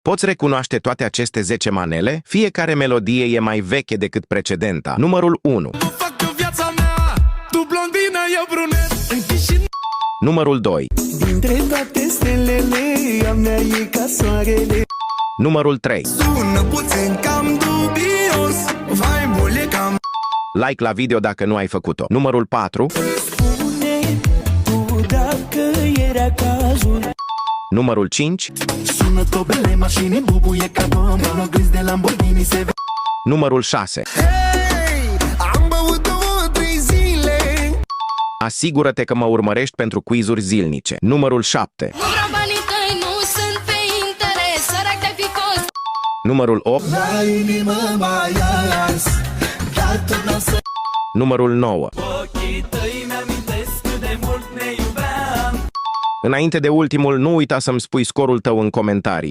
Poți recunoaște toate aceste 10 manele? Fiecare melodie e mai veche decât precedenta. Numărul 1. Numărul 2. Dintre toate stelele, a mea e ca soarele. Numărul 3. Sună puțin cam dubios, vai mule cam. Like la video dacă nu ai făcut-o. Numărul 4. Spune tu dacă era cazul. Numărul 5. Sună tobele, mașini bubuie ca bomba, mă gândi de Lamborghini se vede. Numărul 6. Hei, am băut 2-3 zile. Asigură-te că mă urmărești pentru quizuri zilnice. Numărul 7. Numărul 8. La inimă mai ars, dar tot n-o să. Numărul 9. Ochii tăi mi-amintesc cât de mult ne iubeam. Înainte de ultimul, nu uita să-mi spui scorul tău în comentarii.